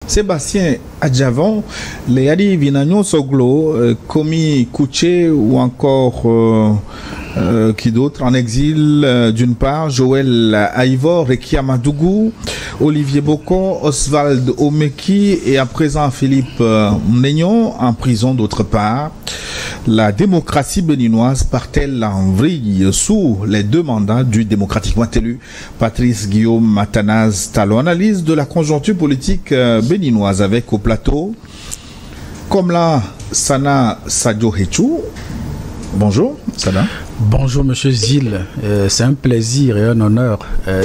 Sébastien Adjavan, les Adi Vinagnon Soglo, Komi Kouché ou encore qui d'autre en exil, d'une part, Joël Aïvor, Rekia Madougou, Olivier Bocon, Oswald Omeki et à présent Philippe Mnegnon en prison d'autre part. La démocratie béninoise part-elle en vrille sous les deux mandats du démocratiquement élu Patrice Guillaume Matanaz Talon? Analyse de la conjoncture politique béninoise avec au plateau Komla Sana Sadio Hechou. Bonjour, Sana. Bonjour Monsieur Zil, c'est un plaisir et un honneur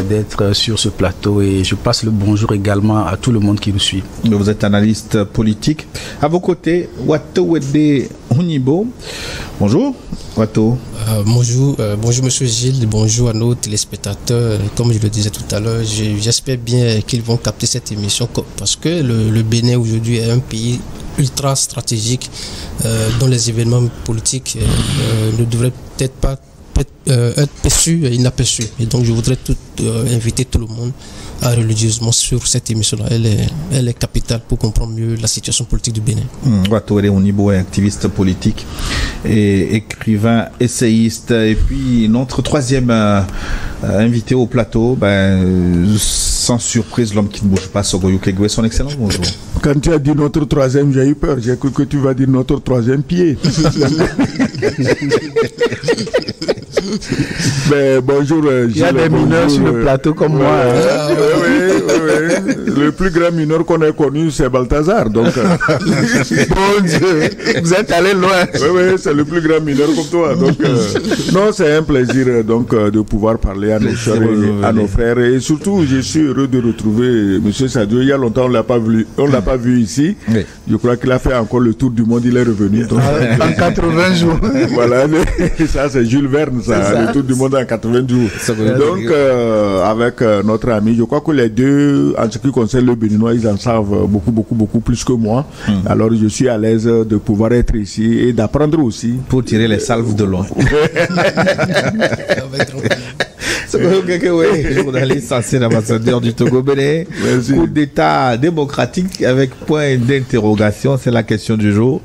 d'être sur ce plateau et je passe le bonjour également à tout le monde qui nous suit. Vous êtes analyste politique. À vos côtés, Wato Wede Hunibo. Bonjour, Wato. Bonjour Monsieur Gilles, bonjour à nos téléspectateurs. Comme je le disais tout à l'heure, j'espère bien qu'ils vont capter cette émission parce que le Bénin aujourd'hui est un pays ultra stratégique dont les événements politiques ne devraient peut-être pas être perçus et inaperçus. Et donc je voudrais inviter tout le monde à religieusement sur cette émission-là. Elle est capitale pour comprendre mieux la situation politique du Bénin. Wato Onibo est activiste politique et écrivain, essayiste. Et puis notre troisième invité au plateau, sans surprise, l'homme qui ne bouge pas, Sogoyou Kegwe, son excellent bonjour. Quand tu as dit notre troisième, j'ai eu peur. J'ai cru que tu vas dire notre troisième pied. Mais bonjour, il y a des mineurs sur le plateau comme moi. Oui. Le plus grand mineur qu'on ait connu, c'est Balthazar. Donc, bon Dieu, vous êtes allé loin. Oui, c'est le plus grand mineur comme toi. Donc, non, c'est un plaisir donc de pouvoir parler à nos soeurs et à nos frères. Et surtout, je suis heureux de retrouver M. Sadio. Il y a longtemps, on l'a pas vu ici. Oui. Je crois qu'il a fait encore le tour du monde. Il est revenu. Donc, en 80 jours. Voilà, ça c'est Jules Verne, ça, le tour du monde en 80 jours. Donc, avec notre ami, je crois que les deux, en ce qui concerne le Béninois, ils en savent beaucoup plus que moi. Alors, je suis à l'aise de pouvoir être ici et d'apprendre aussi. Pour tirer les salves de loin. Journaliste, ancien ambassadeur du Togo Bénin. Coup d'état démocratique avec point d'interrogation, c'est la question du jour.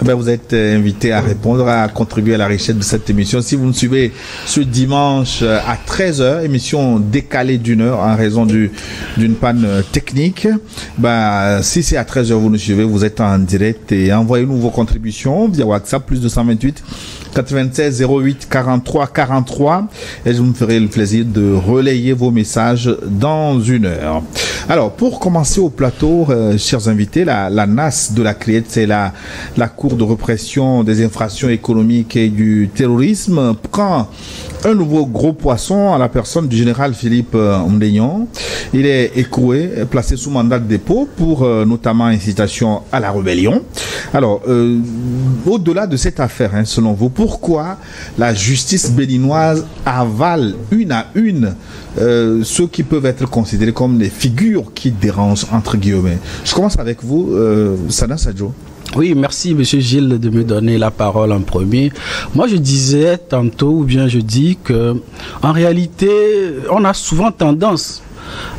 Vous êtes invité à répondre, à contribuer à la richesse de cette émission. Si vous nous suivez ce dimanche à 13h, émission décalée d'une heure en raison d'une panne technique. Si c'est à 13h, vous nous suivez, vous êtes en direct et envoyez-nous vos contributions via WhatsApp plus 228 96 08 43 43 et je vous ferai le plaisir de relayer vos messages dans une heure. Alors, pour commencer au plateau, chers invités, la NAS de la CRIET, c'est la Cour de répression des infractions économiques et du terrorisme, prend un nouveau gros poisson à la personne du général Philippe Mnegnon. Il est écroué, placé sous mandat de dépôt pour notamment incitation à la rébellion. Alors, au-delà de cette affaire, selon vous, pourquoi la justice béninoise avale une à une ceux qui peuvent être considérés comme des figures qui dérangent, entre guillemets? Je commence avec vous, Sana Sadio. Oui, merci Monsieur Gilles de me donner la parole en premier. Moi je disais tantôt, ou bien je dis que en réalité, on a souvent tendance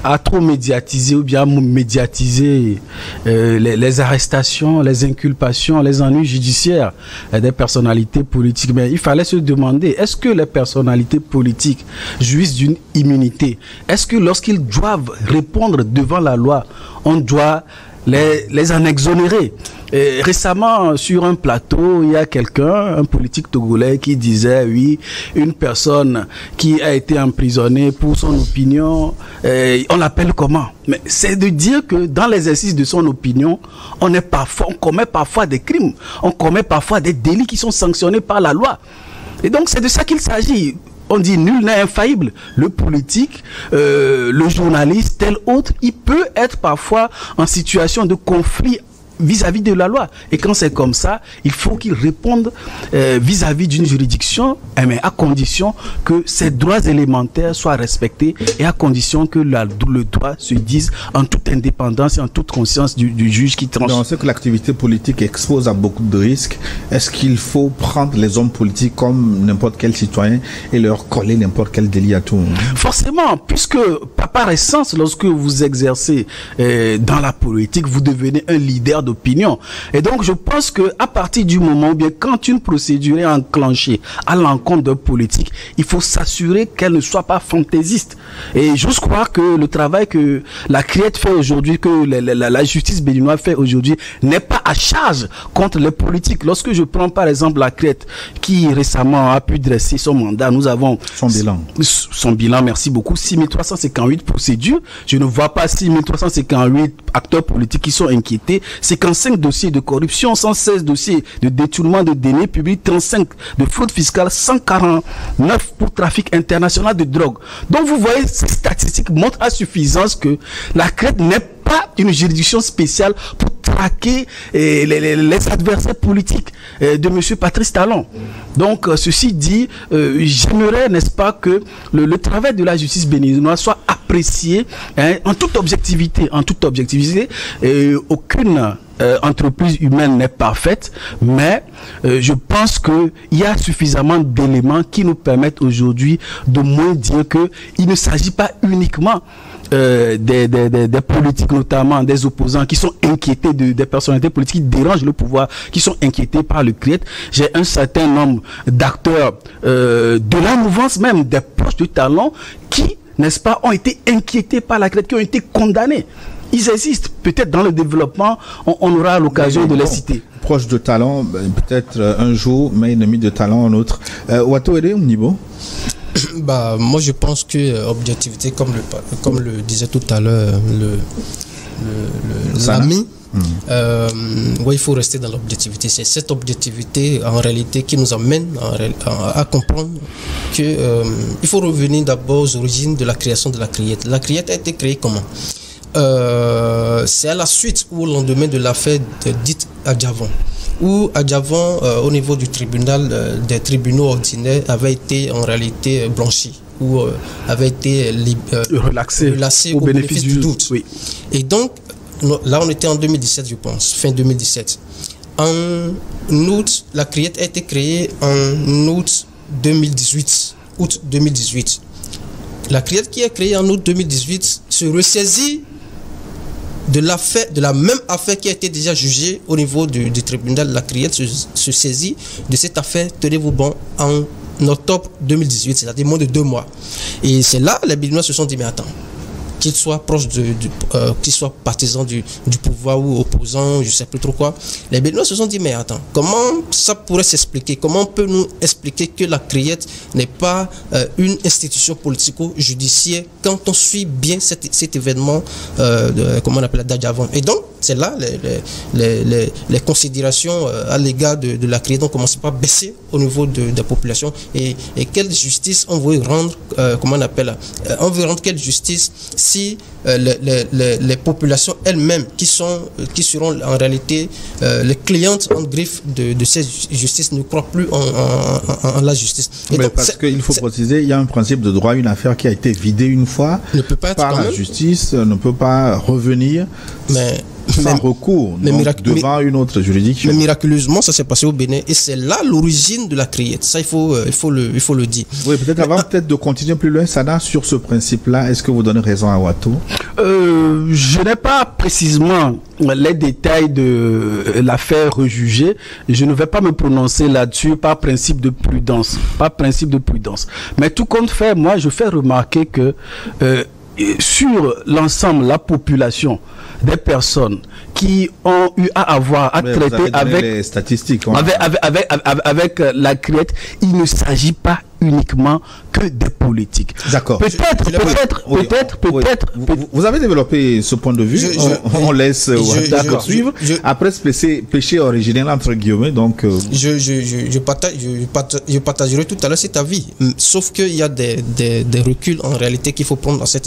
à trop médiatiser ou bien à médiatiser les arrestations, les inculpations, les ennuis judiciaires des personnalités politiques. Mais il fallait se demander, est-ce que les personnalités politiques jouissent d'une immunité? Est-ce que lorsqu'ils doivent répondre devant la loi, on doit les en exonérer? Et récemment, sur un plateau, il y a quelqu'un, un politique togolais, qui disait, oui, une personne qui a été emprisonnée pour son opinion, on l'appelle comment? Mais c'est de dire que dans l'exercice de son opinion, on commet parfois des crimes, on commet parfois des délits qui sont sanctionnés par la loi. Et donc, c'est de ça qu'il s'agit. On dit nul n'est infaillible. Le politique, le journaliste, tel autre, il peut être parfois en situation de conflit vis-à-vis de la loi. Et quand c'est comme ça, il faut qu'il réponde vis-à-vis d'une juridiction, mais à condition que ces droits élémentaires soient respectés et à condition que le droit se dise en toute indépendance et en toute conscience du juge qui tranche. On sait que l'activité politique expose à beaucoup de risques. Est-ce qu'il faut prendre les hommes politiques comme n'importe quel citoyen et leur coller n'importe quel délit à tout moment? Forcément, puisque par essence, lorsque vous exercez dans la politique, vous devenez un leader d'opinion. Et donc, je pense que à partir du moment où bien quand une procédure est enclenchée à l'encontre d'un politique, il faut s'assurer qu'elle ne soit pas fantaisiste. Et j'ose croire que le travail que la CRIET fait aujourd'hui, que la justice béninoise fait aujourd'hui, n'est pas à charge contre les politiques. Lorsque je prends par exemple la CRIET, qui récemment a pu dresser son mandat, nous avons son bilan, merci beaucoup, 6358 procédures. Je ne vois pas 6358 acteurs politiques qui sont inquiétés. 55 dossiers de corruption, 116 dossiers de détournement de deniers publics, 35 de fraude fiscale, 149 pour trafic international de drogue. Donc vous voyez, ces statistiques montrent à suffisance que la CRED n'est pas une juridiction spéciale pour traquer les adversaires politiques de M. Patrice Talon. Donc, ceci dit, j'aimerais, n'est-ce pas, que le travail de la justice béninoise soit apprécié en toute objectivité. En toute objectivité, aucune entreprise humaine n'est parfaite, mais je pense qu'il y a suffisamment d'éléments qui nous permettent aujourd'hui de moins dire qu'il ne s'agit pas uniquement des politiques, notamment des opposants qui sont inquiétés des personnalités politiques qui dérangent le pouvoir, qui sont inquiétés par le CRIET. J'ai un certain nombre d'acteurs de la mouvance même, des proches de Talon, qui, n'est-ce pas, ont été inquiétés par la CRIET, qui ont été condamnés. Ils existent. Peut-être dans le développement, on aura l'occasion de les citer. Proche de Talon, peut-être un jour, mais ennemi de Talon un autre. Wato Ede, au niveau moi je pense que objectivité, comme le disait tout à l'heure l'ami, il faut rester dans l'objectivité. C'est cette objectivité en réalité qui nous amène à comprendre que il faut revenir d'abord aux origines de la création de la CRIET. La CRIET a été créée comment? C'est à la suite ou au lendemain de l'affaire dite Adjavon, où Adjavon, au niveau du tribunal, des tribunaux ordinaires, avait été en réalité blanchi, ou avait été relaxé au bénéfice du doute. Oui. Et donc, là on était en 2017, je pense, fin 2017. En août, la CRIET a été créée en août 2018. La CRIET qui est créée en août 2018 se ressaisit de la même affaire qui a été déjà jugée au niveau du tribunal. La CRIET se saisit de cette affaire, tenez-vous bon, en octobre 2018, c'est-à-dire moins de 2 mois. Et c'est là les Béninois se sont dit, mais attends, qu'ils soient proches qu'ils soient partisans du pouvoir ou opposants, je ne sais plus trop quoi, les Béninois se sont dit, mais attends, comment ça pourrait s'expliquer? Comment on peut nous expliquer que la CRIET n'est pas une institution politico-judiciaire quand on suit bien cet événement, comment on appelle, d'Adjavon? Et donc, c'est là les considérations à l'égard de la CRIET ont commencé par baisser au niveau de la population. Et quelle justice on veut rendre, comment on appelle, on veut rendre quelle justice si les populations elles-mêmes qui seront en réalité les clientes en griffe de cette justice ne croient plus en la justice. Mais donc, parce qu'il faut préciser, il y a un principe de droit, une affaire qui a été vidée une fois par la justice ne peut pas revenir sans recours devant une autre juridiction. Mais miraculeusement, ça s'est passé au Bénin et c'est là l'origine de la CRIET. Ça, il faut le dire. Oui, peut-être avant de continuer plus loin, Sana, sur ce principe-là, est-ce que vous donnez raison à Wato? Je n'ai pas précisément les détails de l'affaire rejugée. Je ne vais pas me prononcer là-dessus par principe de prudence. Mais tout compte fait, moi, je fais remarquer que sur l'ensemble, la population des personnes qui ont eu à avoir à traiter avec les statistiques, avec la CRIET, il ne s'agit pas uniquement que des politiques. D'accord. Peut-être. Vous avez développé ce point de vue. On laisse d'accord suivre. Après ce péché originel entre guillemets, donc. Je partagerai tout à l'heure cet avis. Sauf qu'il y a des reculs en réalité qu'il faut prendre dans cette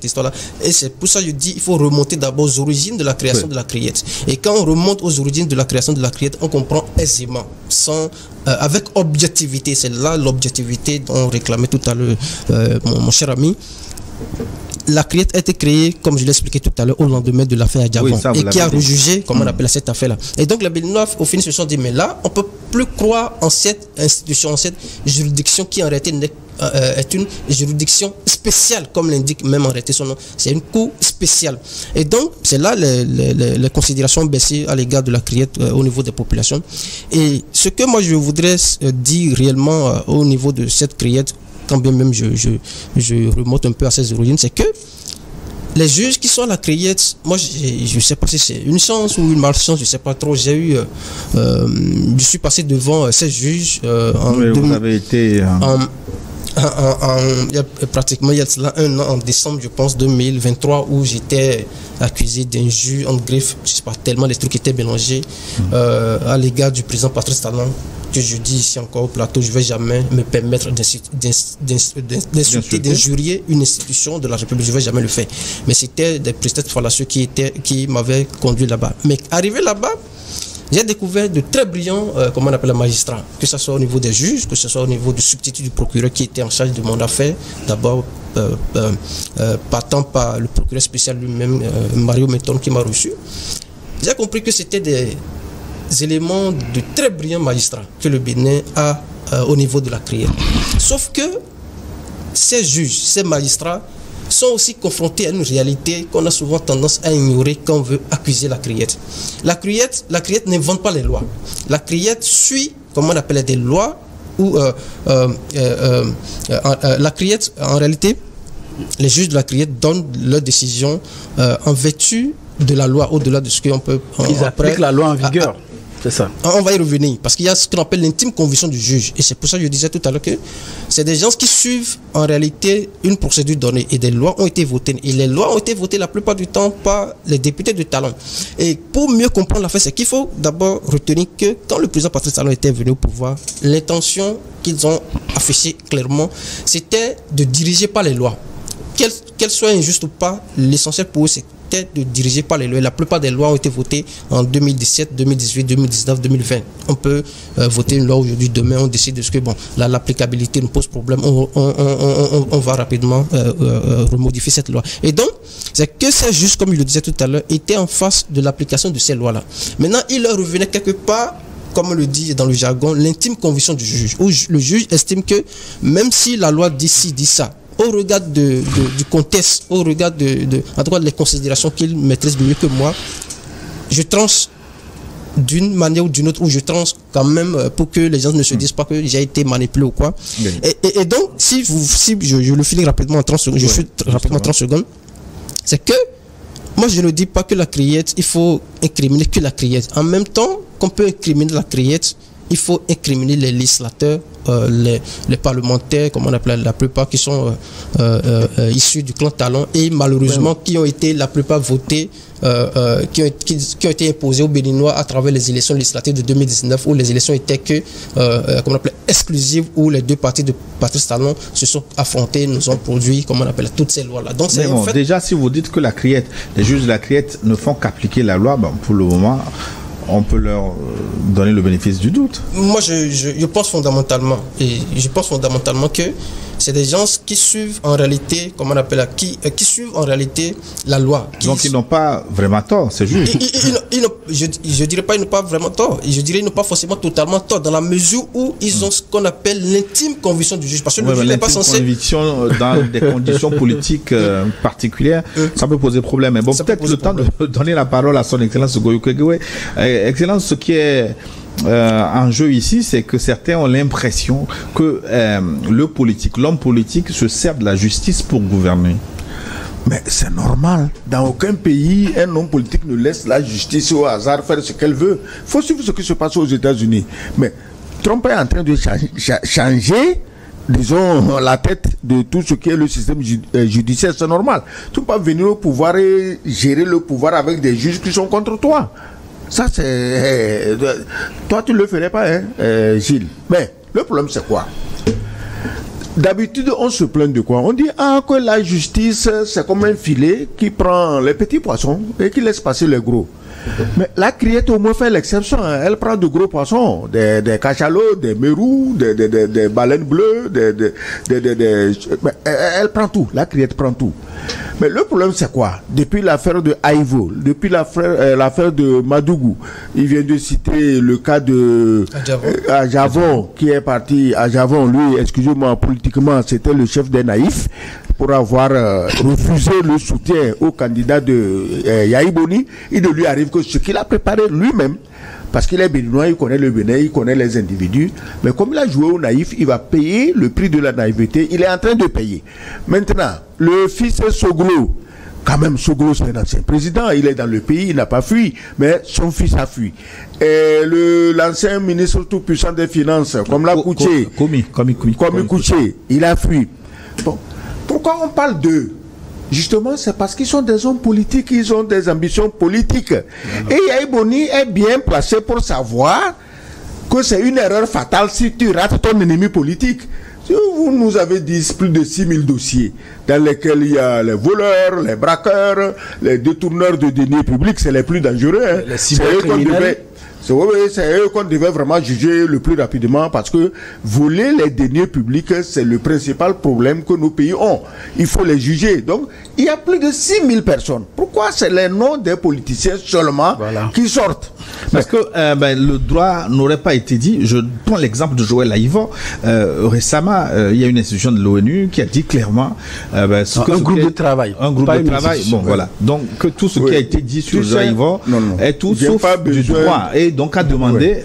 histoire-là. Et c'est pour ça que je dis il faut remonter d'abord aux origines de la création de la criette. Et quand on remonte aux origines de la création de la criette, on comprend aisément, avec objectivité. C'est là l'objectivité dont réclamait tout à l'heure mon cher ami. La criette a été créée, comme je l'ai expliqué tout à l'heure, au lendemain de l'affaire Adjavon, et qui a rejugé, comment on appelle cette affaire-là. Et donc les Béninois, au final, se sont dit, mais là, on ne peut plus croire en cette institution, en cette juridiction qui en réalité est une juridiction spéciale, comme l'indique même en réalité son nom. C'est une cour spéciale. Et donc, c'est là les considérations baissées à l'égard de la criette au niveau des populations. Et ce que moi, je voudrais dire réellement au niveau de cette criette, quand bien même je remonte un peu à ses origines, c'est que les juges qui sont à la criette, moi je ne sais pas si c'est une chance ou une malchance, je ne sais pas trop. Je suis passé devant ces juges vous avez été il y a cela un an, en décembre, je pense, 2023, où j'étais accusé d'injure, en greffe, je ne sais pas, tellement les trucs étaient mélangés à l'égard du président Patrice Talon, que je dis ici encore au plateau, je ne vais jamais me permettre d'insulter, d'injurier une institution de la République, je ne vais jamais le faire. Mais c'était des prétextes fallacieux qui m'avaient conduit là-bas. Mais arrivé là-bas, j'ai découvert de très brillants, comment on appelle, magistrats, que ce soit au niveau des juges, que ce soit au niveau du substitut du procureur qui était en charge de mon affaire, d'abord partant par le procureur spécial lui-même, Mario Metton, qui m'a reçu. J'ai compris que c'était des éléments de très brillants magistrats que le Bénin a au niveau de la criette. Sauf que ces juges, ces magistrats, sont aussi confrontés à une réalité qu'on a souvent tendance à ignorer quand on veut accuser la criette. La criette n'invente pas les lois. La criette suit, comment on appelle, des lois où la criette, en réalité, les juges de la criette donnent leurs décisions en vertu de la loi, au-delà de ce qu'on peut... Ils appliquent la loi en vigueur. C'est ça. On va y revenir, parce qu'il y a ce qu'on appelle l'intime conviction du juge. Et c'est pour ça que je disais tout à l'heure que c'est des gens qui suivent en réalité une procédure donnée. Et des lois ont été votées. Et les lois ont été votées la plupart du temps par les députés de Talon. Et pour mieux comprendre l'affaire, c'est qu'il faut d'abord retenir que quand le président Patrice Talon était venu au pouvoir, l'intention qu'ils ont affichée clairement, c'était de diriger par les lois. Qu'elles soient injustes ou pas, l'essentiel pour eux, c'est de diriger par les lois. La plupart des lois ont été votées en 2017, 2018, 2019, 2020. On peut voter une loi aujourd'hui, demain on décide de ce que bon, l'applicabilité nous pose problème, on va rapidement remodifier cette loi. Et donc, c'est que ces juges, comme je le disais tout à l'heure, étaient en face de l'application de ces lois-là. Maintenant, il leur revenait quelque part, comme on le dit dans le jargon, l'intime conviction du juge, où le juge estime que même si la loi dit ci, dit ça, au regard du contexte, au regard en tout cas, les considérations qu'il maîtrise mieux que moi, je tranche d'une manière ou d'une autre, ou je tranche quand même pour que les gens ne se disent pas que j'ai été manipulé ou quoi. Oui. Et donc, si je le finis rapidement en 30 secondes, je suis rapidement 30 secondes, c'est que moi je ne dis pas que la criette, il faut incriminer que la criette. En même temps qu'on peut incriminer la criette, il faut incriminer les législateurs, les parlementaires, comme on appelle la plupart, qui sont issus du clan Talon et malheureusement qui ont été la plupart votés, qui ont été imposés aux Béninois à travers les élections législatives de 2019 où les élections étaient comme on appelle, exclusives, où les deux partis de Patrice Talon se sont affrontés, nous ont produit, comme on appelle, toutes ces lois-là. Donc, mais bon, en fait, déjà, si vous dites que la criette, les juges de la criette ne font qu'appliquer la loi, bon, pour le moment, on peut leur donner le bénéfice du doute. Moi, je pense fondamentalement, que c'est des gens qui suivent en réalité, comment on appelle, qui suivent en réalité la loi. Donc ils n'ont pas vraiment tort, c'est juste. Je dirais pas qu'ils n'ont pas vraiment tort. Je dirais qu'ils n'ont pas forcément totalement tort, dans la mesure où ils ont ce qu'on appelle l'intime conviction du juge. Parce que le juge n'est pas censé... conviction dans des conditions politiques particulières, ça peut poser problème. Mais bon, peut-être le temps de donner la parole à son Excellence Goyo Kegwe. Excellence, ce qui est en jeu ici, c'est que certains ont l'impression que l'homme politique se sert de la justice pour gouverner. Mais c'est normal. Dans aucun pays, un homme politique ne laisse la justice au hasard faire ce qu'elle veut. Il faut suivre ce qui se passe aux États-Unis. Mais Trump est en train de changer disons, la tête de tout ce qui est le système judiciaire, c'est normal. Tu ne peux pas venir au pouvoir et gérer le pouvoir avec des juges qui sont contre toi. Ça, c'est... toi, tu ne le ferais pas, hein, Gilles. Mais le problème, c'est quoi? D'habitude, on se plaint de quoi? On dit que la justice, c'est comme un filet qui prend les petits poissons et qui laisse passer les gros. Mais la criette au moins fait l'exception. Hein. Elle prend de gros poissons, des cachalots, des mérous, des baleines bleues, elle prend tout. La criette prend tout. Mais le problème, c'est quoi? Depuis l'affaire de Haïvo, depuis l'affaire de Madougou, il vient de citer le cas de Ajavon, qui est parti. Ajavon, lui, excusez-moi, politiquement, c'était le chef des naïfs pour avoir refusé le soutien au candidat de Yahi Boni. Il ne lui arrive que ce qu'il a préparé lui-même. Parce qu'il est béninois, il connaît le Bénin, il connaît les individus. Mais comme il a joué au naïf, il va payer le prix de la naïveté. Il est en train de payer. Maintenant, le fils Soglo, quand même, Soglo, c'est un ancien président. Il est dans le pays, il n'a pas fui. Mais son fils a fui. Et l'ancien ministre tout-puissant des Finances, comme la Kouché, Komi Kouché, il a fui. Bon. Pourquoi on parle d'eux? Justement, c'est parce qu'ils sont des hommes politiques, ils ont des ambitions politiques. Et Yahi Boni est bien placé pour savoir que c'est une erreur fatale si tu rates ton ennemi politique. Vous nous avez dit plus de 6000 dossiers dans lesquels il y a les voleurs, les braqueurs, les détourneurs de deniers publics, c'est les plus dangereux. Hein. Les cybercriminels. C'est eux qu'on devait vraiment juger le plus rapidement parce que voler les deniers publics, c'est le principal problème que nos pays ont. Il faut les juger. Donc, il y a plus de 6000 personnes. Pourquoi c'est les noms des politiciens seulement qui sortent? Parce que le droit n'aurait pas été dit. Je prends l'exemple de Joël Haïvo. Récemment, il y a une institution de l'ONU qui a dit clairement un groupe de travail. Un groupe de travail. Bon, voilà. Donc, que tout ce qui a été dit sur Joël Haïvo est tout sauf du droit. Et donc, à demander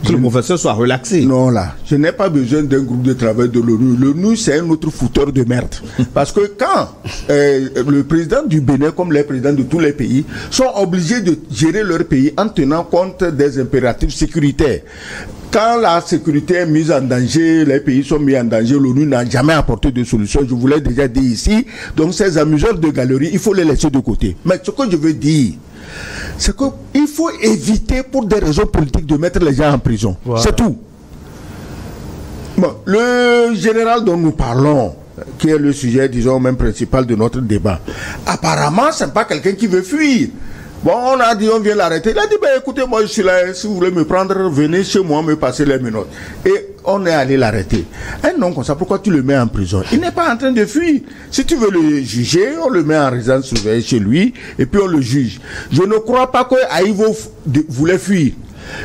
que le professeur soit relaxé. Non, là, je n'ai pas besoin d'un groupe de travail de l'ONU. L'ONU, c'est un autre fouteur de merde. Parce que quand le président du Bénin, comme les présidents de tous les pays, sont obligés de gérer leur pays en tenant compte des impératifs sécuritaires, quand la sécurité est mise en danger, les pays sont mis en danger, l'ONU n'a jamais apporté de solution. Je vous l'ai déjà dit ici. Donc, ces amuseurs de galerie, il faut les laisser de côté. Mais ce que je veux dire, c'est qu'il faut éviter pour des raisons politiques de mettre les gens en prison. Voilà. C'est tout. Bon, le général dont nous parlons, qui est le sujet, disons, même principal de notre débat, apparemment, ce n'est pas quelqu'un qui veut fuir. Bon, on a dit, on vient l'arrêter. Il a dit, écoutez, moi je suis là, si vous voulez me prendre, venez chez moi, me passer les menottes. Et on est allé l'arrêter. Un homme comme ça, pourquoi tu le mets en prison? Il n'est pas en train de fuir. Si tu veux le juger, on le met en résidence surveillée chez lui, et puis on le juge. Je ne crois pas que Haïvo voulait fuir.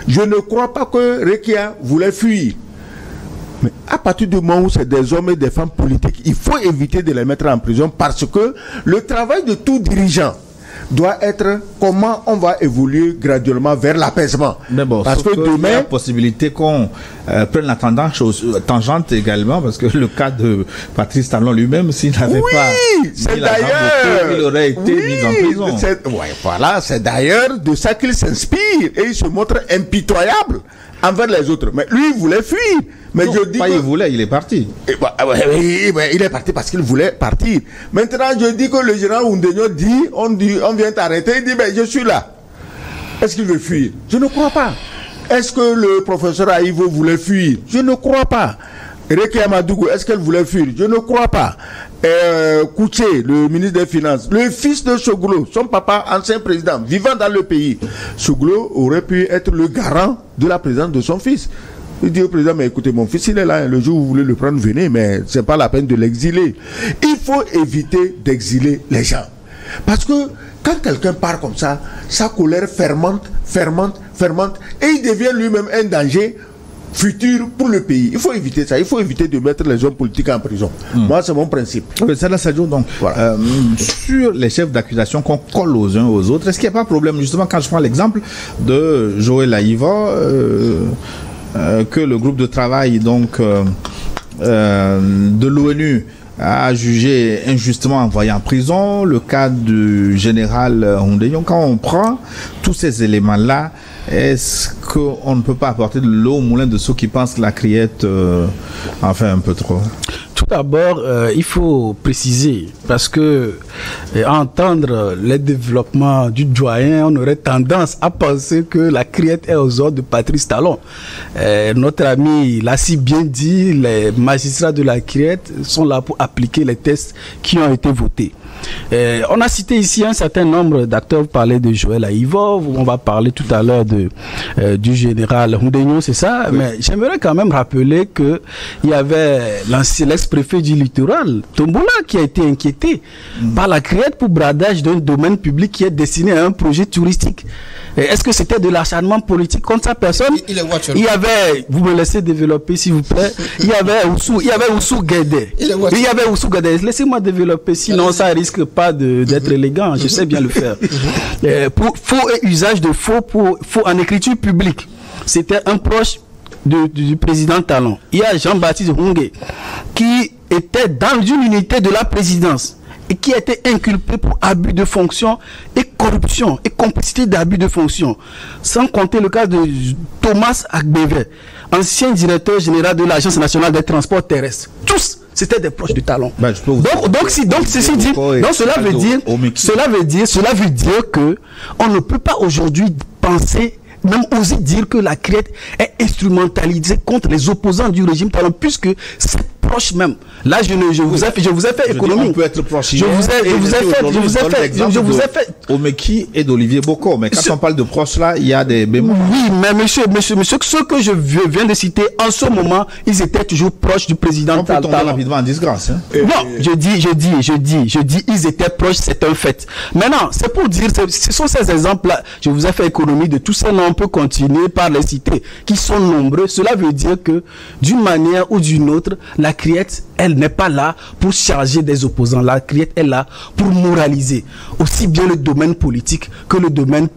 Je ne crois pas que Rekia voulait fuir. Mais à partir du moment où c'est des hommes et des femmes politiques, il faut éviter de les mettre en prison parce que le travail de tout dirigeant doit être comment on va évoluer graduellement vers l'apaisement. Mais bon, parce que demain, il y a la possibilité qu'on prenne la tangente également, parce que le cas de Patrice Talon lui-même, s'il n'avait pas c'est d'ailleurs, il aurait été mis en prison. Voilà, c'est d'ailleurs de ça qu'il s'inspire et il se montre impitoyable envers les autres. Mais lui, il voulait fuir. Mais non, je dis il voulait, il est parti. Il est parti parce qu'il voulait partir. Maintenant, je dis que le général Oundegno dit, on vient t'arrêter, il dit, je suis là. Est-ce qu'il veut fuir? Je ne crois pas. Est-ce que le professeur Haïvo voulait fuir? Je ne crois pas. Rekia Madougou, est-ce qu'elle voulait fuir? Je ne crois pas. Kouché, le ministre des Finances, le fils de Soglo, son papa, ancien président, vivant dans le pays. Soglo aurait pu être le garant de la présence de son fils. Il dit au président, mais écoutez, mon fils, il est là, le jour où vous voulez le prendre, venez, mais c'est pas la peine de l'exiler. Il faut éviter d'exiler les gens. Parce que quand quelqu'un part comme ça, sa colère fermente, et il devient lui-même un danger futur pour le pays. Il faut éviter ça. Il faut éviter de mettre les hommes politiques en prison. Moi, c'est mon principe. Ça, là, ça joue donc. Voilà. Sur les chefs d'accusation qu'on colle aux uns aux autres, est-ce qu'il n'y a pas de problème, justement, quand je prends l'exemple de Joël Haïvo, que le groupe de travail donc de l'ONU a jugé injustement envoyé en prison, le cas du général Oundegno. Quand on prend tous ces éléments-là, est-ce qu'on ne peut pas apporter de l'eau au moulin de ceux qui pensent que la criette en fait un peu trop? Tout d'abord, il faut préciser, parce que à entendre les développements du doyen, on aurait tendance à penser que la criette est aux ordres de Patrice Talon. Notre ami l'a si bien dit, les magistrats de la criette sont là pour appliquer les textes qui ont été votés. On a cité ici un certain nombre d'acteurs. Vous parlez de Joël Aïvo, on va parler tout à l'heure du général Hundegno, c'est ça, oui. Mais j'aimerais quand même rappeler que il y avait l'ex-préfet du littoral, Tombola, qui a été inquiété par la criette pour bradage d'un domaine public qui est destiné à un projet touristique. Est-ce que c'était de l'acharnement politique contre sa personne? Il y avait, vous me laissez développer s'il vous plaît, il y avait Oussou Guédé. Laissez-moi développer, sinon ça risque pas d'être élégant, je sais bien le faire. Pour faux et usage de faux en écriture publique, c'était un proche du président Talon. Il y a Jean-Baptiste Hungé qui était dans une unité de la présidence et qui a été inculpé pour abus de fonction et corruption et complicité d'abus de fonction. Sans compter le cas de Thomas Agbeve, ancien directeur général de l'Agence nationale des transports terrestres. Tous, c'était des proches du Talon. Cela veut dire que on ne peut pas aujourd'hui penser, même oser dire que la criette est instrumentalisée contre les opposants du régime Talon, puisque c'est proche même. Là, je vous ai fait économie. On peut être proche. Je vous ai fait Omeki et d'Olivier Boko. Mais quand on parle de proche là, il y a des bémols. Oui, mais monsieur, ceux que je viens de citer, en ce moment, ils étaient toujours proches du président Talon. On peut tomber rapidement en disgrâce. Hein. Non, je dis, ils étaient proches, c'est un fait. Maintenant, c'est pour dire, ce sont ces exemples-là. Je vous ai fait économie de tous ces noms. On peut continuer par les citer, qui sont nombreux. Cela veut dire que, d'une manière ou d'une autre, la criette, elle n'est pas là pour charger des opposants. La criette est là pour moraliser aussi bien le domaine politique que le domaine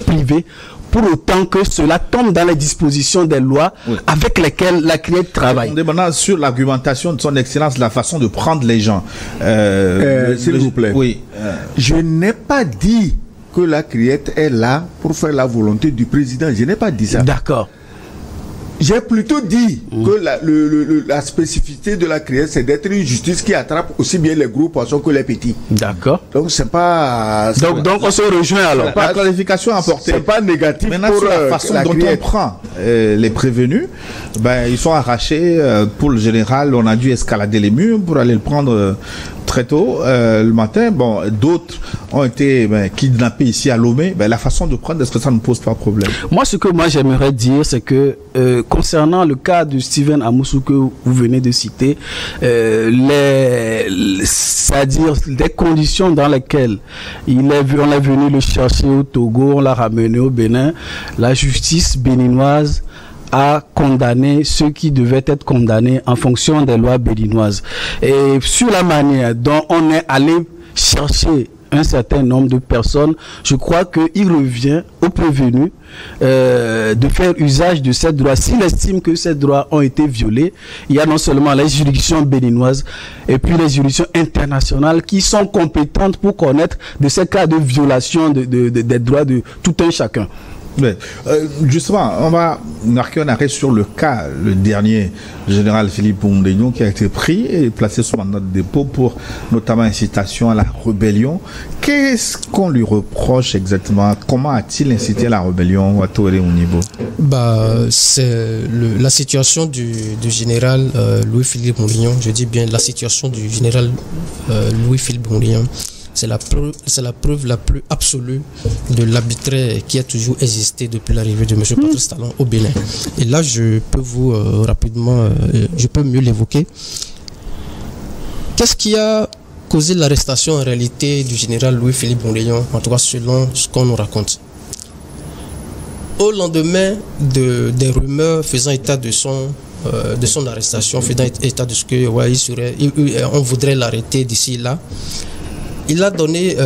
privé, pour autant que cela tombe dans les dispositions des lois avec lesquelles la criette travaille. On est maintenant sur l'argumentation de son excellence, la façon de prendre les gens. S'il vous plaît. Oui. Je n'ai pas dit que la criette est là pour faire la volonté du président. Je n'ai pas dit ça. D'accord. J'ai plutôt dit que la spécificité de la criette, c'est d'être une justice qui attrape aussi bien les gros poissons que les petits. D'accord. Donc c'est pas... Donc on se rejoint alors. Pas de clarification à apporter. C'est pas négatif. Maintenant, pour la façon dont on prend les prévenus, ils sont arrachés. Pour le général, on a dû escalader les murs pour aller le prendre très tôt le matin. Bon, d'autres ont été kidnappés ici à Lomé. La façon de prendre, est-ce que ça ne pose pas problème? Moi, ce que j'aimerais dire, c'est que concernant le cas de Steven Amoussou que vous venez de citer, c'est-à-dire les conditions dans lesquelles on est venu le chercher au Togo, on l'a ramené au Bénin, la justice béninoise a condamné ceux qui devaient être condamnés en fonction des lois béninoises. Et sur la manière dont on est allé chercher un certain nombre de personnes, je crois qu'il revient aux prévenus de faire usage de ces droits. S'il estime que ces droits ont été violés, il y a non seulement les juridictions béninoises et puis les juridictions internationales qui sont compétentes pour connaître de ces cas de violation des droits de tout un chacun. Mais, justement, on va marquer un arrêt sur le cas, le dernier général Philippe Hundegno qui a été pris et placé sous mandat de dépôt pour notamment incitation à la rébellion. Qu'est-ce qu'on lui reproche exactement? Comment a-t-il incité à la rébellion à Touré au niveau? C'est la situation du général Louis-Philippe Hundegno. Je dis bien la situation du général Louis-Philippe Hundegno. C'est la preuve la plus absolue de l'arbitraire qui a toujours existé depuis l'arrivée de M. Patrice Talon au Bénin. Et là, je peux vous rapidement, je peux mieux l'évoquer. Qu'est-ce qui a causé l'arrestation en réalité du général Louis-Philippe Hundegno, en tout cas selon ce qu'on nous raconte? Au lendemain des rumeurs faisant état de son arrestation, faisant état de ce que on voudrait l'arrêter d'ici là, il a donné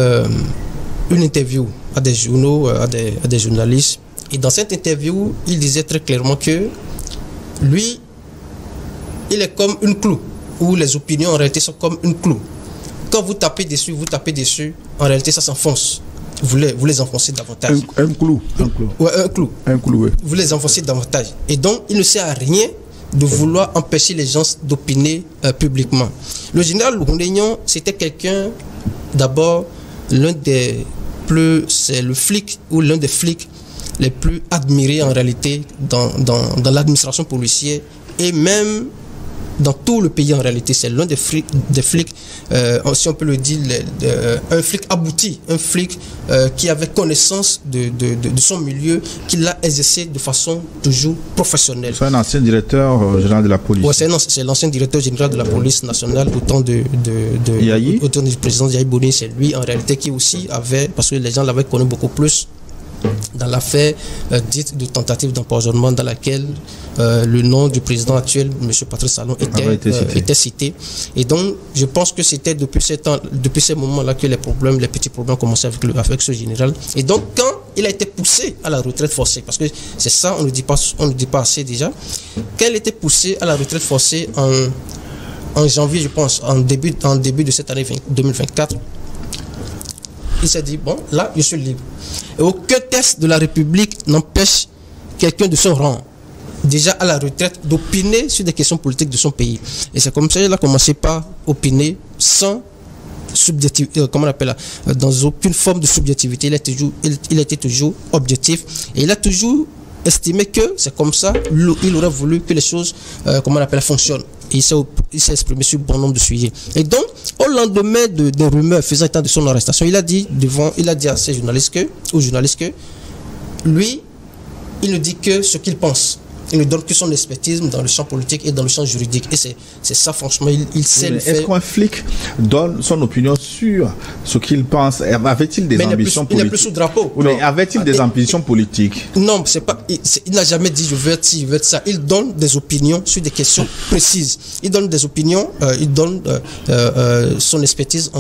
une interview à des journaux, à des journalistes. Et dans cette interview, il disait très clairement que lui, il est comme une clou, où les opinions en réalité sont comme une clou. Quand vous tapez dessus, en réalité ça s'enfonce. vous les enfoncez davantage. Un clou. Ouais, un clou. Un clou, oui. Vous les enfoncez davantage. Et donc, il ne sert à rien de vouloir empêcher les gens d'opiner publiquement. Le général Rondénion, c'était quelqu'un, d'abord, c'est le flic ou l'un des flics les plus admirés en réalité dans l'administration policière et même dans tout le pays en réalité. C'est l'un des flics, si on peut le dire, un flic abouti, un flic qui avait connaissance de son milieu, qui l'a exercé de façon toujours professionnelle. C'est un ancien directeur général de la police. Ouais, c'est l'ancien directeur général de la police nationale au temps du président Yahi Boni. C'est lui en réalité qui aussi avait, parce que les gens l'avaient connu beaucoup plus dans l'affaire dite de tentative d'empoisonnement dans laquelle le nom du président actuel, M. Patrice Talon, était cité. Et donc, je pense que c'était depuis ces moments-là que les petits problèmes commençaient avec ce général. Et donc, quand il a été poussé à la retraite forcée, parce que c'est ça, on ne dit pas assez déjà, quand il a été poussé à la retraite forcée en janvier, je pense, en début de cette année 2024, il s'est dit, bon, là, je suis libre. Et aucun test de la République n'empêche quelqu'un de son rang, déjà à la retraite, d'opiner sur des questions politiques de son pays. Et c'est comme ça qu'il a commencé par opiner sans subjectivité, comment on appelle là, dans aucune forme de subjectivité. Il était toujours objectif et il a toujours estimé que c'est comme ça, il aurait voulu que les choses, comment on appelle, fonctionnent. Et il s'est exprimé sur bon nombre de sujets. Et donc, au lendemain des rumeurs faisant état de son arrestation, il a dit à ses journalistes que lui, il ne dit que ce qu'il pense. Il ne donne que son expertise dans le champ politique et dans le champ juridique. Et c'est ça, franchement, il sait le faire. Est-ce qu'un flic donne son opinion sur ce qu'il pense? Avait-il des ambitions politiques? Il n'est plus sous drapeau. Mais avait-il des ambitions politiques? Non, il n'a jamais dit je veux être ci, je veux être ça. Il donne des opinions sur des questions précises. Il donne des opinions, il donne son expertise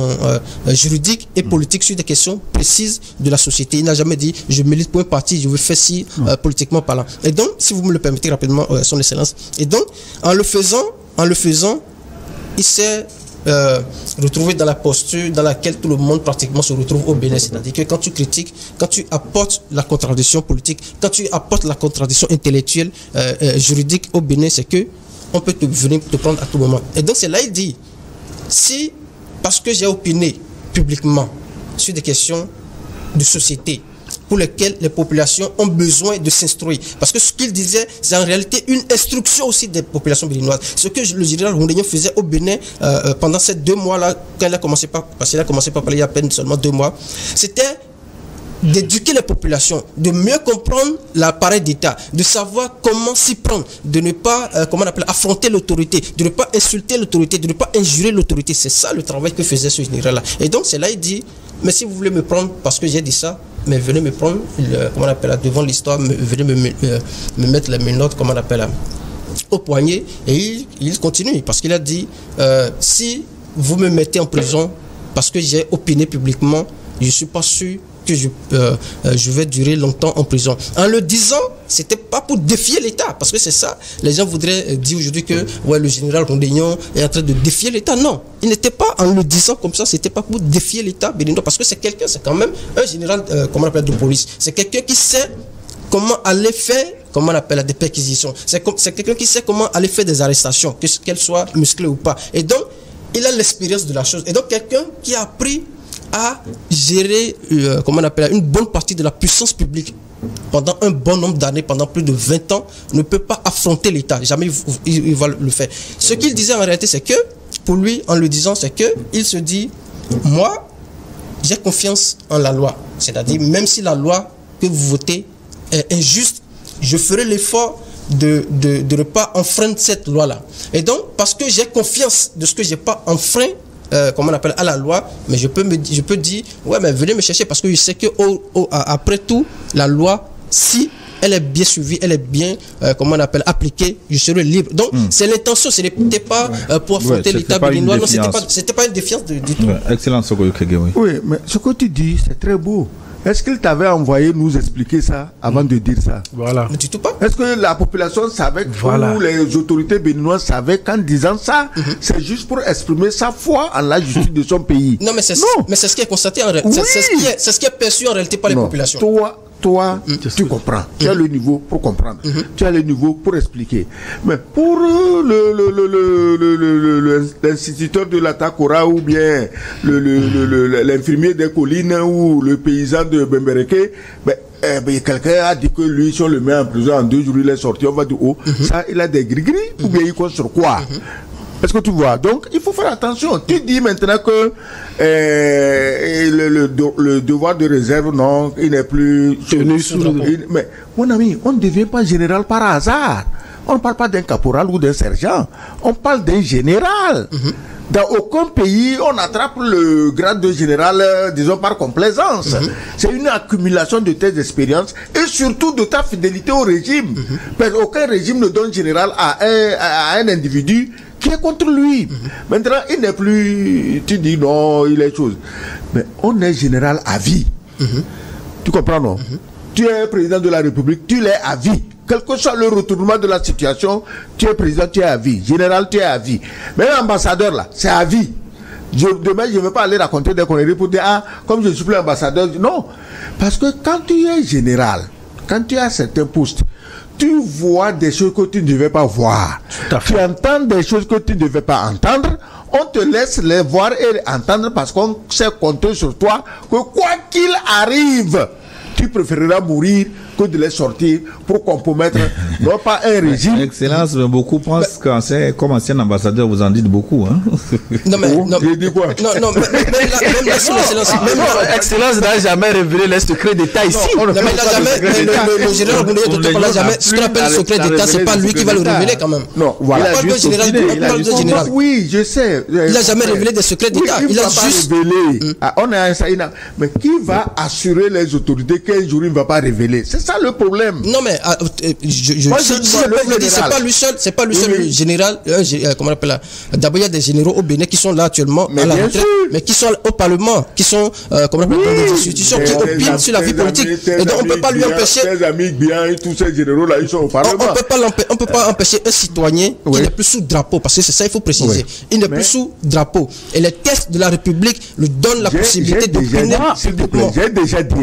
juridique et politique sur des questions précises de la société. Il n'a jamais dit je milite pour un parti, je veux faire ci politiquement parlant. Et donc, si vous me le permettez rapidement, son excellence. Et donc, en le faisant, il s'est retrouvé dans la posture dans laquelle tout le monde pratiquement se retrouve au Bénin. C'est-à-dire que quand tu critiques, quand tu apportes la contradiction politique, quand tu apportes la contradiction intellectuelle, juridique au Bénin, c'est que on peut venir te prendre à tout moment. Et donc, c'est là il dit, si, parce que j'ai opiné publiquement sur des questions de société, pour lesquels les populations ont besoin de s'instruire. Parce que ce qu'il disait, c'est en réalité une instruction aussi des populations béninoises. Ce que le général Rondénion faisait au Bénin pendant ces 2 mois-là, quand il a commencé par parler il y a à peine seulement 2 mois, c'était d'éduquer les populations, de mieux comprendre l'appareil d'État, de savoir comment s'y prendre, de ne pas, affronter l'autorité, de ne pas insulter l'autorité, de ne pas injurer l'autorité. C'est ça le travail que faisait ce général-là. Et donc, c'est là il dit, mais si vous voulez me prendre parce que j'ai dit ça, mais venez me prendre, devant l'histoire, venez me mettre les menottes, au poignet. Et il continue, parce qu'il a dit, si vous me mettez en prison parce que j'ai opiné publiquement, je ne suis pas sûr que je vais durer longtemps en prison. En le disant, c'était pas pour défier l'État, parce que c'est ça, les gens voudraient dire aujourd'hui que le général Rondénion est en train de défier l'État. Non, il n'était pas, en le disant comme ça, c'était pas pour défier l'État béninois, parce que c'est quand même un général, de police. C'est quelqu'un qui sait comment aller faire, des perquisitions. C'est quelqu'un qui sait comment aller faire des arrestations, qu'elles soient musclées ou pas. Et donc, il a l'expérience de la chose. Et donc, quelqu'un qui a appris à gérer une bonne partie de la puissance publique pendant un bon nombre d'années, pendant plus de 20 ans, ne peut pas affronter l'État. Jamais il va le faire. Ce qu'il disait en réalité, c'est que, pour lui, en le disant, c'est que il se dit, moi, j'ai confiance en la loi. C'est-à-dire, même si la loi que vous votez est injuste, je ferai l'effort de ne pas enfreindre cette loi-là. Et donc, parce que j'ai confiance de ce que je n'ai pas enfreint, à la loi, mais je peux dire, mais venez me chercher, parce que je sais que après tout, la loi, si elle est bien suivie, elle est bien, appliquée, je serai libre. Donc, c'est l'intention, ce n'était pas pour affronter l'État béninois, non, c'était pas une défiance du tout. Excellent, Sogoyo Kege, oui. Oui, mais ce que tu dis, c'est très beau. Est-ce qu'il t'avait envoyé nous expliquer ça avant de dire ça? Voilà. Mais du tout pas. Est-ce que la population savait, ou les autorités béninoises savaient qu'en disant ça, c'est juste pour exprimer sa foi en la justice de son pays? Non, mais c'est ce qui est constaté en réalité. Oui. C'est ce qui est perçu en réalité par les populations. Toi, tu comprends. Tu as le niveau pour comprendre. Tu as le niveau pour expliquer. Mais pour l'instituteur de la Takora ou bien l'infirmier des collines ou le paysan de Bembereke, quelqu'un a dit que lui, si on le met en prison en 2 jours, il est sorti, on va dire, ça, il a des gris-gris, ou bien il compte sur quoi? Est-ce que tu vois? Donc, il faut faire attention. Tu dis maintenant que le devoir de réserve, non, il n'est plus tenu sous le... Mais, mon ami, on ne devient pas général par hasard. On ne parle pas d'un caporal ou d'un sergent. On parle d'un général. Dans aucun pays, on attrape le grade de général, disons, par complaisance. C'est une accumulation de tes expériences et surtout de ta fidélité au régime. Parce qu'aucun régime ne donne général à un individu qui est contre lui. Maintenant, il n'est plus... Tu dis non, il est chose. Mais on est général à vie. Tu comprends, non? Tu es président de la République, tu l'es à vie. Quel que soit le retournement de la situation, tu es président, tu es à vie. Général, tu es à vie. Mais l'ambassadeur, là, c'est à vie. Demain, je ne vais pas aller raconter des conneries pour dire, comme je ne suis plus ambassadeur. Non. Parce que quand tu es général, quand tu as certains postes, tu vois des choses que tu ne devais pas voir. Tu entends des choses que tu ne devais pas entendre. On te laisse les voir et entendre parce qu'on sait compter sur toi que quoi qu'il arrive, tu préféreras mourir que de les sortir pour compromettre non pas un régime. Excellence, beaucoup pensent comme ancien ambassadeur, vous en dites beaucoup. Hein? Non, mais j'ai dit quoi? Non, même Excellence n'a jamais révélé les secrets d'État ici. Le général ne l'a jamais. Ce qu'on appelle le secret d'État, c'est pas lui qui va le révéler quand même. Non, voilà. Oui, je sais. Il n'a jamais révélé des secrets d'État. Il a juste révélé. On a un Saïna. Mais qui va assurer les autorités qu'un jour il ne va pas révéler? C'est ça le problème. Non, mais c'est pas lui seul, le général. Comment on appelle là? D'abord, il y a des généraux au Bénin qui sont là actuellement à la retraite, mais qui sont au Parlement, qui sont comment on appelle, dans des institutions qui opinent sur la vie politique. Et donc, on ne peut pas lui empêcher. Ses amis bien, tous ces généraux là, ils sont au Parlement. On peut pas empêcher un citoyen qui n'est plus sous drapeau, parce que c'est ça, il faut préciser. Il n'est plus sous drapeau. Et les textes de la République lui donnent la possibilité d'opiner. J'ai déjà dit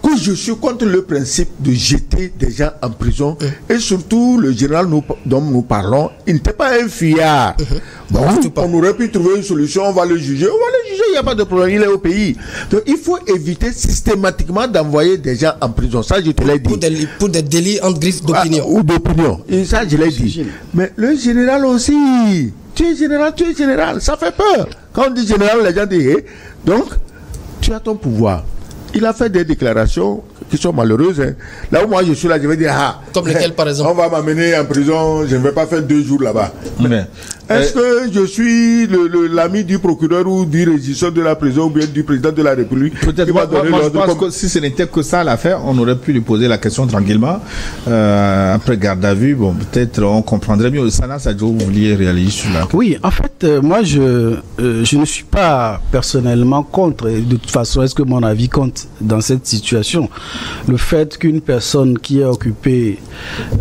que je suis contre le principe de jeter des gens en prison et surtout le général dont nous parlons, il n'était pas un fuyard. On aurait pu trouver une solution, on va le juger, il n'y a pas de problème, il est au pays. Donc il faut éviter systématiquement d'envoyer des gens en prison, ça je te l'ai dit. Pour des délits en griffe d'opinion. Ou d'opinion, et ça je l'ai dit. Mais le général aussi, tu es général, ça fait peur. Quand on dit général, les gens disent, donc tu as ton pouvoir. Il a fait des déclarations qui sont malheureuses. Là où moi je suis là, je vais dire, comme lesquelles par exemple? On va m'amener en prison, je ne vais pas faire 2 jours là-bas. Est-ce que je suis l'ami du procureur ou du régisseur de la prison ou bien du président de la République? Peut-être. Moi, je pense que si ce n'était que ça l'affaire, on aurait pu lui poser la question tranquillement. Après garde à vue, bon, peut-être on comprendrait mieux. Sana Sadio, vous vouliez réaliser sur la... Oui, en fait, moi je ne suis pas personnellement contre. De toute façon, est-ce que mon avis compte dans cette situation? Le fait qu'une personne qui a occupé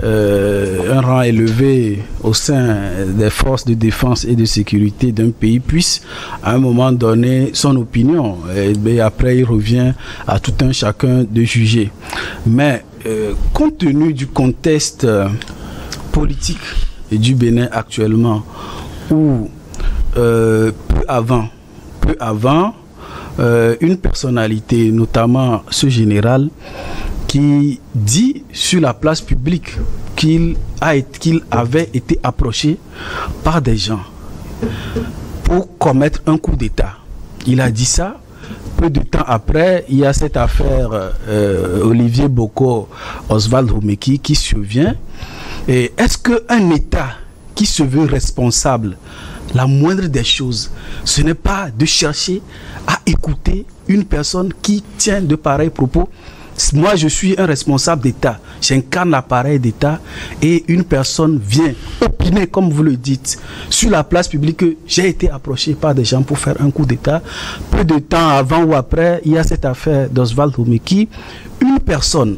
un rang élevé au sein des forces de défense et de sécurité d'un pays puisse à un moment donner son opinion et après il revient à tout un chacun de juger. Mais compte tenu du contexte politique du Bénin actuellement où peu avant une personnalité, notamment ce général, qui dit sur la place publique qu'il avait été approché par des gens pour commettre un coup d'État. Il a dit ça. Peu de temps après, il y a cette affaire Olivier Boko, Oswald Homeki qui survient. Et est-ce qu'un État qui se veut responsable, la moindre des choses, ce n'est pas de chercher à écouter une personne qui tient de pareils propos? moi je suis un responsable d'État, j'incarne l'appareil d'État et une personne vient opiner, comme vous le dites, sur la place publique que j'ai été approché par des gens pour faire un coup d'État. Peu de temps avant ou après, il y a cette affaire d'Oswald Omeki, une personne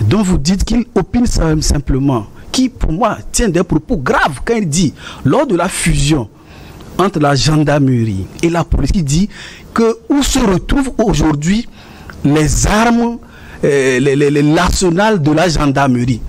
dont vous dites qu'il opine simplement, qui pour moi tient des propos graves quand il dit, lors de la fusion entre la gendarmerie et la police, qui dit que où se retrouvent aujourd'hui les armes, l'arsenal de la gendarmerie,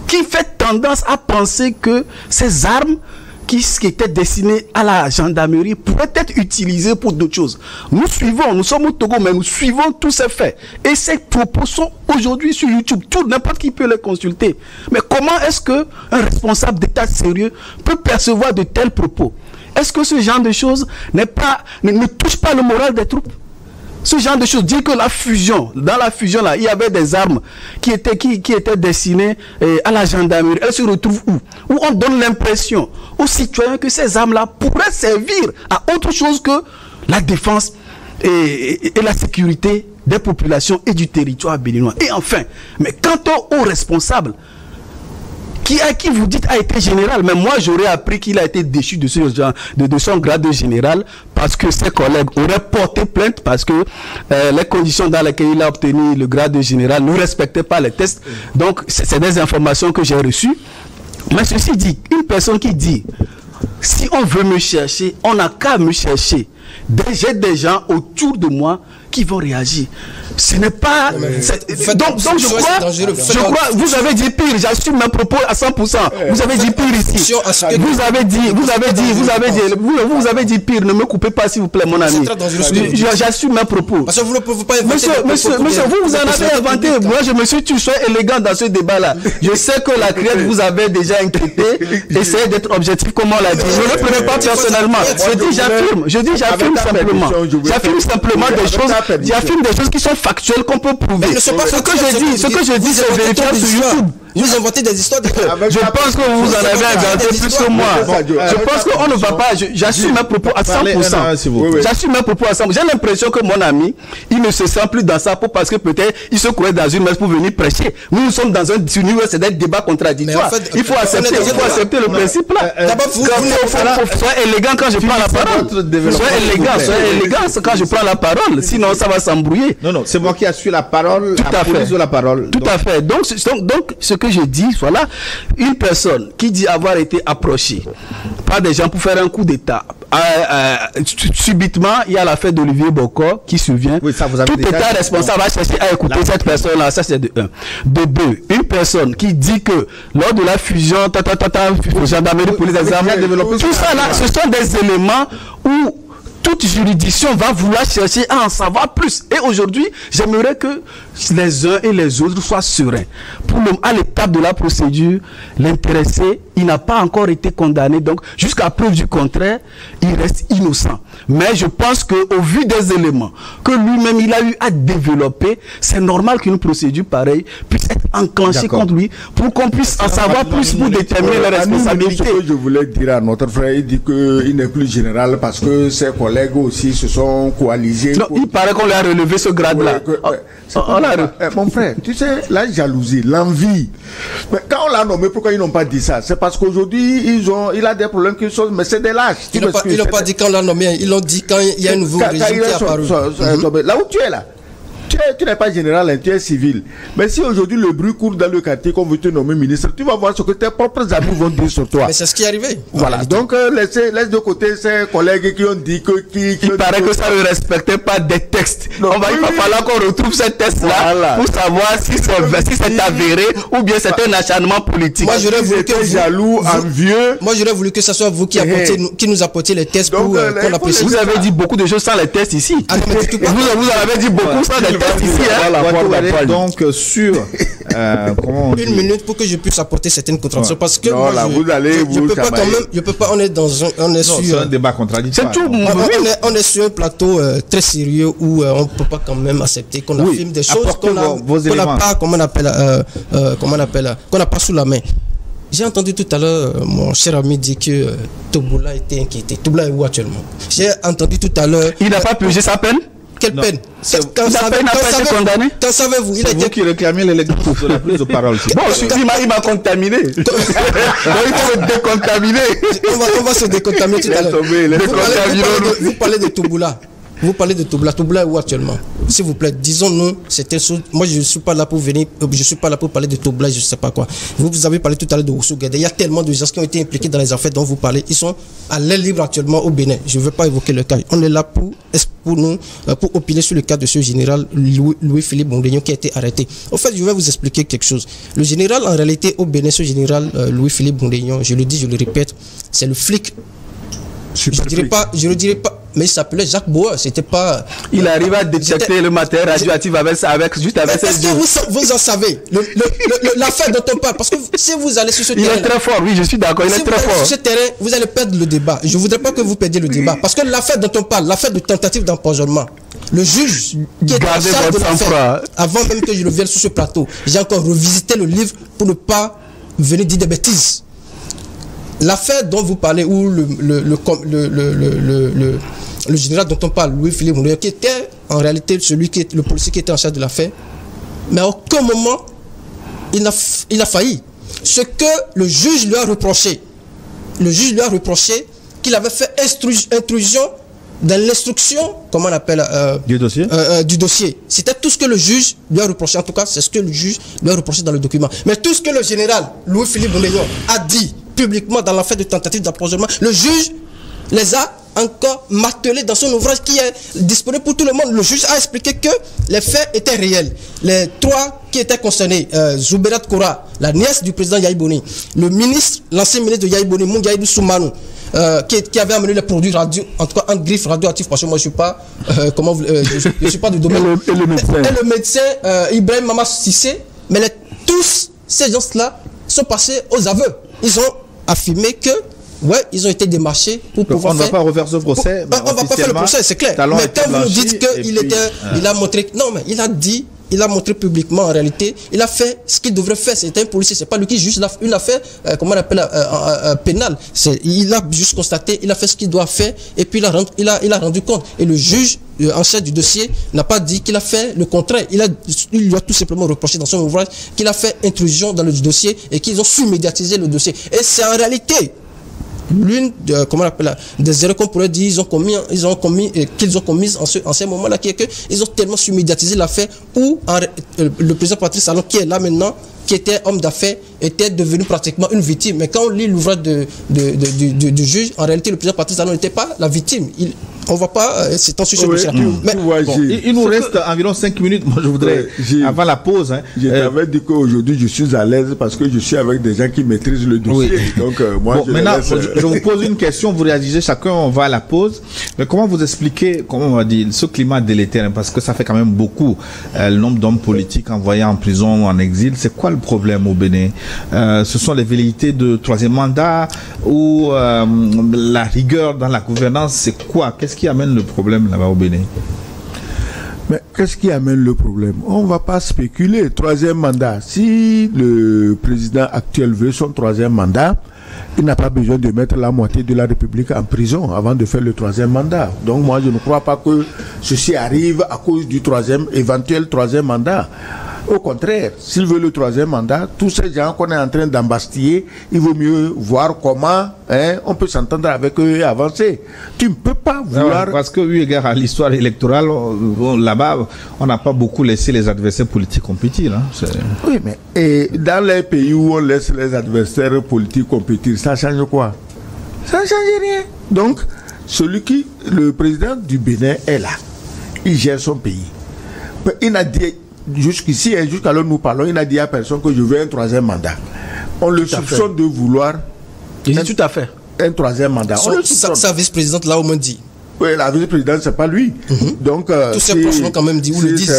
qui fait tendance à penser que ces armes qui étaient destinées à la gendarmerie pourraient être utilisées pour d'autres choses. Nous sommes au Togo, mais nous suivons tous ces faits. Et ces propos sont aujourd'hui sur YouTube. N'importe qui peut les consulter. Mais comment est-ce qu'un responsable d'État sérieux peut percevoir de tels propos? Est-ce que ce genre de choses ne touche pas le moral des troupes? Ce genre de choses, dire que la fusion, dans la fusion là, il y avait des armes qui étaient destinées à la gendarmerie. Elles se retrouvent où? Où on donne l'impression aux citoyens que ces armes-là pourraient servir à autre chose que la défense et la sécurité des populations et du territoire béninois. Et enfin, mais quant aux responsables, qui vous dites a été général, mais moi j'aurais appris qu'il a été déchu de son grade de général parce que ses collègues auraient porté plainte parce que les conditions dans lesquelles il a obtenu le grade de général ne respectaient pas les tests. Donc c'est des informations que j'ai reçues. Mais ceci dit, une personne qui dit si on veut me chercher, on n'a qu'à me chercher. J'ai des gens autour de moi qui vont réagir. Ce n'est pas... Donc je crois, vous avez dit pire, j'assume mes propos à 100%. Vous avez dit pire ici. Vous avez dit pire, ne me coupez pas s'il vous plaît mon ami. J'assume mes propos. Parce que vous ne pouvez pas inventer. Monsieur, vous en avez inventé. Moi je me suis dit, sois élégant dans ce débat-là. Je sais que la criette vous avait déjà inquiété. Essayez d'être objectif comme on l'a dit. Je ne le prenais pas personnellement. Je dis j'affirme simplement. J'affirme simplement des choses. J'affirme des choses qui sont factuelles qu'on peut prouver. Ce que je dis, c'est vérifiable sur YouTube. Vous inventez des histoires de... Je pense que vous en avez inventé plus que moi. Je pense qu'on ne va pas... J'assume mes propos à 100%. J'assume mes propos à 100%. J'ai l'impression que mon ami, il ne se sent plus dans sa peau parce que peut-être il se courait dans une messe pour venir prêcher. Nous sommes dans un débat contradictoire. Il faut accepter le principe là. Soyez élégant quand je prends la parole. Soyez élégant quand je prends la parole. Sinon, ça va s'embrouiller. Non, c'est moi qui assure la parole. Tout à fait. Tout à fait. Donc, ce que je dis, voilà, une personne qui dit avoir été approchée par des gens pour faire un coup d'État. Subitement, il y a l'affaire d'Olivier Bokor qui survient. Oui, ça vous avez tout État responsable va chercher à écouter cette personne-là. Ça, c'est de un. De deux, une personne qui dit que lors de la fusion, gendarmerie, police des armes, tout ça là, ce sont des éléments où toute juridiction va vouloir chercher à en savoir plus. Et aujourd'hui, j'aimerais que les uns et les autres soient sereins. À l'étape de la procédure, l'intéressé, il n'a pas encore été condamné. Donc, jusqu'à preuve du contraire, il reste innocent. Mais je pense qu'au vu des éléments que lui-même, il a eu à développer, c'est normal qu'une procédure pareille puisse être enclenchée contre lui pour qu'on puisse en savoir plus pour déterminer les responsabilités. Ce que je voulais dire à notre frère, il dit qu'il n'est plus général parce que ses collègues aussi se sont coalisés. Non, il paraît qu'on lui a relevé ce grade-là. Mon frère, tu sais, la jalousie, l'envie. Mais quand on l'a nommé, pourquoi ils n'ont pas dit ça? C'est parce qu'aujourd'hui, il a des problèmes qui sont... Mais c'est des lâches. Ils n'ont pas dit quand on l'a nommé, ils l'ont dit quand il y a un nouveau régime qui est apparu. Là où tu es là, tu n'es pas général, tu es civil. Mais si aujourd'hui le bruit court dans le quartier qu'on veut te nommer ministre, tu vas voir ce que tes propres amis vont dire sur toi. Mais c'est ce qui est arrivé. Voilà. Donc laisse de côté ces collègues qui ont dit que... Il paraît que ça ne respectait pas des textes. Il va falloir qu'on retrouve ces tests-là pour savoir si c'est avéré ou bien c'est un acharnement politique. Moi j'aurais voulu que jaloux, envieux. Moi j'aurais voulu que ce soit vous qui nous apportiez les tests pour qu'on apprécie. Vous avez dit beaucoup de choses sans les tests ici. Vous avez dit beaucoup sans les tests. Donc sur une minute pour que je puisse apporter certaines contradictions parce que non, là, vous allez je peux pas quand même, je peux pas, on est sur un débat contradictoire. On est sur un plateau très sérieux où on peut pas quand même accepter qu'on affirme des choses qu'on n'a pas, qu'on n'a pas sous la main. J'ai entendu tout à l'heure mon cher ami dire que Tobola était inquiété. Tobola est où actuellement? J'ai entendu tout à l'heure. Il n'a pas purgé sa peine? quelle peine? Quand savez-vous? C'est vous qui réclamez l'électeur de la prise de parole. Bon, il m'a contaminé. Donc il faut se décontaminer. On va se décontaminer tout à l'heure. Vous parlez de Touboula. Vous parlez de Touboula. Touboula est où actuellement? S'il vous plaît, disons-nous, c'était moi je ne suis pas là pour venir, je suis pas là pour parler de Touboula, je ne sais pas quoi. Vous avez parlé tout à l'heure de Oussou Guédé. Il y a tellement de gens qui ont été impliqués dans les affaires dont vous parlez. Ils sont à l'aile libre actuellement au Bénin. Je ne veux pas évoquer le cas. On est là pour opiner sur le cas de ce général Louis-Philippe Bondegno qui a été arrêté. En fait, je vais vous expliquer quelque chose. Le général, en réalité, au Bénin, ce général Louis-Philippe Bondegno, je le dis, je le répète, c'est le flic. Je ne dirais pas, mais il s'appelait Jacques Bauer, c'était pas... Il arrive à détecter le matériel radioactif juste avec ses yeux. Vous en savez, l'affaire dont on parle, parce que si vous allez sur ce terrain... Il est très fort, oui, je suis d'accord, il est très fort. Sur ce terrain, vous allez perdre le débat. Je ne voudrais pas que vous perdiez le débat, parce que l'affaire dont on parle, l'affaire de tentative d'empoisonnement, le juge qui est en charge de l'affaire, avant même que je ne vienne sur ce plateau, j'ai encore revisité le livre pour ne pas venir dire des bêtises. L'affaire dont vous parlez, où le général dont on parle, Louis-Philippe Bondegno, qui était en réalité le policier qui était en charge de l'affaire, mais à aucun moment il a failli. Ce que le juge lui a reproché, qu'il avait fait intrusion dans l'instruction, comment on appelle, du dossier. C'était tout ce que le juge lui a reproché. En tout cas, c'est ce que le juge lui a reproché dans le document. Mais tout ce que le général Louis-Philippe Bondegno a dit publiquement dans l'affaire de tentative d'empoisonnement, le juge les a encore martelés dans son ouvrage qui est disponible pour tout le monde. Le juge a expliqué que les faits étaient réels. Les trois qui étaient concernés, Zouberat Koura, la nièce du président Yahi Boni, le ministre, l'ancien ministre de Yahi Boni, Moungaïdou Soumanou, qui avait amené les produits radio, en tout cas en griffe radioactif, parce que moi je suis pas, je suis pas du domaine. Et le médecin Ibrahim Mama Sissé, mais tous ces gens-là sont passés aux aveux. Ils ont affirmé que ils ont été démarchés pour pouvoir faire... On ne va pas refaire ce procès. On ne va pas faire le procès, c'est clair. Mais quand vous nous dites qu'il a montré... Non, mais il a montré publiquement, en réalité, il a fait ce qu'il devrait faire. C'était un policier, c'est pas lui qui juge une affaire, comment on appelle, pénale. Il a juste constaté, il a fait ce qu'il doit faire, et puis il a rendu compte. Et le juge en charge du dossier n'a pas dit qu'il a fait le contraire. Il lui a tout simplement reproché dans son ouvrage qu'il a fait intrusion dans le dossier et qu'ils ont sous-médiatisé le dossier. Et c'est en réalité l'une comment on appelle des erreurs qu'on pourrait dire qu'ils ont commises en ce moment-là, qui est que ils ont tellement sous-médiatisé l'affaire où le président Patrice Talon, qui est là maintenant, qui était homme d'affaires, était devenu pratiquement une victime. Mais quand on lit l'ouvrage du juge, en réalité, le président Patrice Talon n'était pas la victime. On ne va pas s'étendre sur ce dossier. Mais il nous reste environ 5 minutes. Moi, je voudrais, avant la pause... je t'avais dit qu'aujourd'hui, je suis à l'aise parce que je suis avec des gens qui maîtrisent le dossier. Oui. Donc, moi, maintenant, je vous pose une question, vous réagissez chacun, on va à la pause. Mais comment vous expliquez, comment on va dire, ce climat délétère, parce que ça fait quand même beaucoup, le nombre d'hommes politiques envoyés en prison ou en exil. C'est quoi le problème au Bénin? Ce sont les velléités de troisième mandat ou la rigueur dans la gouvernance? C'est quoi? Qu'est-ce qui amène le problème là-bas au Bénin? Mais qu'est-ce qui amène le problème? On ne va pas spéculer. Troisième mandat. Si le président actuel veut son troisième mandat, il n'a pas besoin de mettre la moitié de la République en prison avant de faire le troisième mandat. Donc moi, je ne crois pas que ceci arrive à cause du éventuel troisième mandat. Au contraire, s'il veut le troisième mandat, tous ces gens qu'on est en train d'embastiller, il vaut mieux voir comment on peut s'entendre avec eux et avancer. Tu ne peux pas vouloir... Parce que, eu égard à l'histoire électorale, là-bas, on n'a pas beaucoup laissé les adversaires politiques compétir. Hein. Oui, mais dans les pays où on laisse les adversaires politiques compétir, ça change quoi? Ça ne change rien. Donc, le président du Bénin est là. Il gère son pays. Il n'a dit... Jusqu'ici, jusqu'à l'heure où nous parlons, il n'a dit à personne que je veux un troisième mandat. On le soupçonne de vouloir tout à fait un troisième mandat. Sa vice-présidente l'a au moins dit. Oui, la vice-présidente, c'est pas lui. Donc, tous ces proches l'ont quand même dit, ou le disent.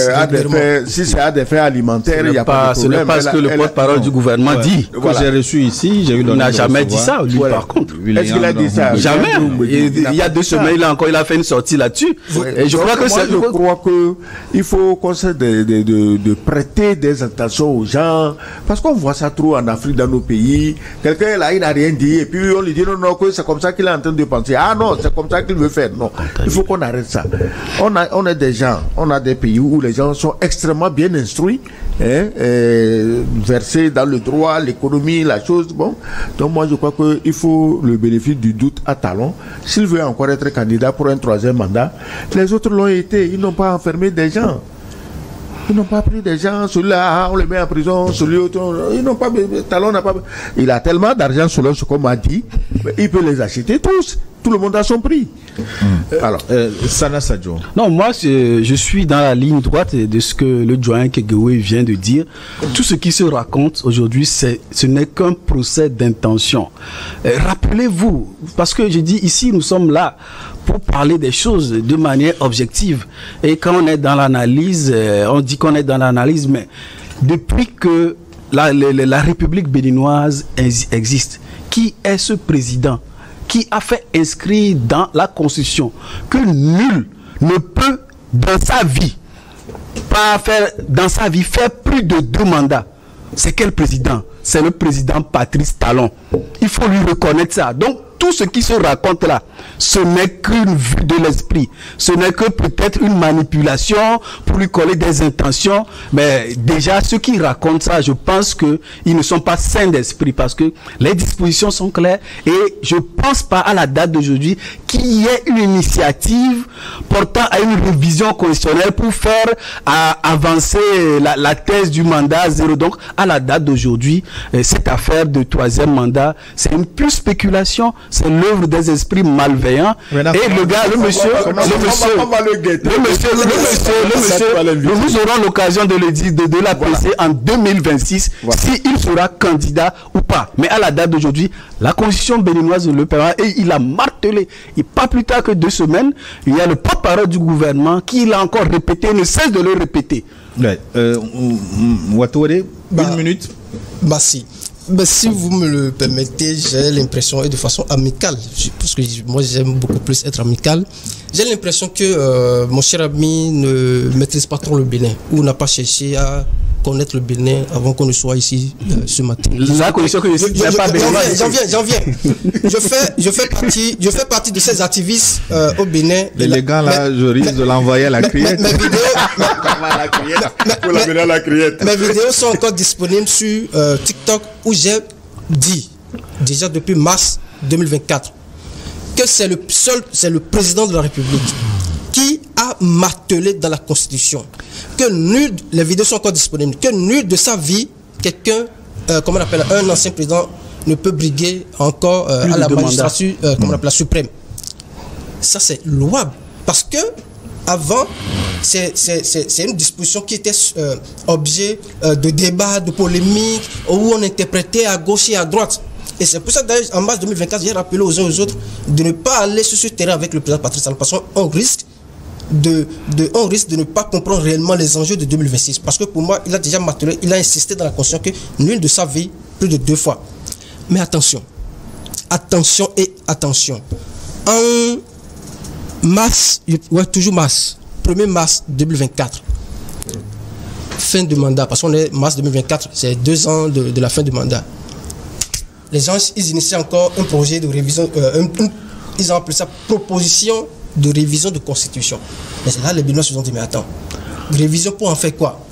Si c'est à des faits alimentaires, il n'y a pas de problème. Ce n'est pas ce que le porte-parole du gouvernement dit. Que j'ai reçu ici, j'ai eu il n'a jamais dit ça, lui, par contre. Est-ce qu'il a dit ça? Jamais. Il y a 2 semaines, il a fait une sortie là-dessus. Et je crois que c'est... Je crois qu'il faut qu'on essaie de prêter des intentions aux gens. Parce qu'on voit ça trop en Afrique, dans nos pays. Quelqu'un là, il n'a rien dit. Et puis on lui dit non, que c'est comme ça qu'il est en train de penser. Ah non, c'est comme ça qu'il veut faire. Non. non. Il faut qu'on arrête ça. On a des gens, on a des pays où les gens sont extrêmement bien instruits, versés dans le droit, l'économie, la chose. Bon, donc moi je crois qu'il faut le bénéfice du doute à Talon. S'il veut encore être candidat pour un 3e mandat, les autres l'ont été. Ils n'ont pas enfermé des gens. Ils n'ont pas pris des gens, celui-là, on les met en prison, celui-là, ils n'ont pas, Talon n'a pas, il a tellement d'argent selon ce qu'on m'a dit, il peut les acheter tous. Tout le monde a son prix. Alors, Sana Sadio. Non, moi, je suis dans la ligne droite de ce que le doyen Kegewe vient de dire. Tout ce qui se raconte aujourd'hui, ce n'est qu'un procès d'intention. Rappelez-vous, parce que je dis ici, nous sommes là pour parler des choses de manière objective. Et quand on est dans l'analyse, on dit qu'on est dans l'analyse, mais depuis que la République béninoise existe, qui est ce président qui a fait inscrire dans la Constitution que nul ne peut dans sa vie faire plus de 2 mandats? C'est quel président? C'est le président Patrice Talon. Il faut lui reconnaître ça. Donc tout ce qui se raconte là, ce n'est qu'une vue de l'esprit. Ce n'est que peut-être une manipulation pour lui coller des intentions. Mais déjà, ceux qui racontent ça, je pense qu'ils ne sont pas sains d'esprit parce que les dispositions sont claires. Et je ne pense pas à la date d'aujourd'hui qu'il y ait une initiative portant à une révision constitutionnelle pour faire avancer la thèse du mandat zéro. Donc, à la date d'aujourd'hui, cette affaire de 3e mandat, c'est une pure spéculation. C'est l'œuvre des esprits malveillants. Et le gars, le monsieur, nous aurons l'occasion de le dire, de l'apprécier en 2026, s'il sera candidat ou pas. Mais à la date d'aujourd'hui, la Constitution béninoise le permet et il a martelé. Et pas plus tard que 2 semaines, il y a le porte-parole du gouvernement qui l'a encore répété, ne cesse de le répéter. Watoure, 1 minute. Si. Ben, si vous me le permettez, j'ai l'impression, et de façon amicale, parce que moi j'aime beaucoup plus être amical, j'ai l'impression que mon cher ami ne maîtrise pas trop le Bénin, ou n'a pas cherché à connaître le Bénin avant qu'on ne soit ici ce matin. La condition que je suis pas Bénin. J'en viens. Je fais partie de ces activistes au Bénin. L'élégant là, je risque de l'envoyer à la criette. Mes vidéos sont encore disponibles sur TikTok où j'ai dit, déjà depuis mars 2024, que c'est le président de la République qui a martelé dans la Constitution que les vidéos sont encore disponibles, que nul de sa vie, quelqu'un, comment on appelle, un ancien président ne peut briguer encore à la magistrature, comment on appelle, la suprême. Ça c'est louable, parce que avant, c'est une disposition qui était objet de débat, de polémique, où on interprétait à gauche et à droite. Et c'est pour ça d'ailleurs, en mars 2024, j'ai rappelé aux uns et aux autres de ne pas aller sur ce terrain avec le président Patrice Talon, parce qu'on risque de ne pas comprendre réellement les enjeux de 2026. Parce que pour moi, il a déjà martelé, il a insisté dans la Constitution que nul de sa vie plus de 2 fois. Mais attention, attention et attention. En mars, toujours mars, 1er mars 2024, fin de mandat, parce qu'on est mars 2024, c'est 2 ans de la fin du mandat. Les gens, ils initient encore un projet de révision, ils ont appelé ça proposition de révision de constitution. Mais c'est là les Béninois se sont dit, mais attends, révision pour en faire quoi?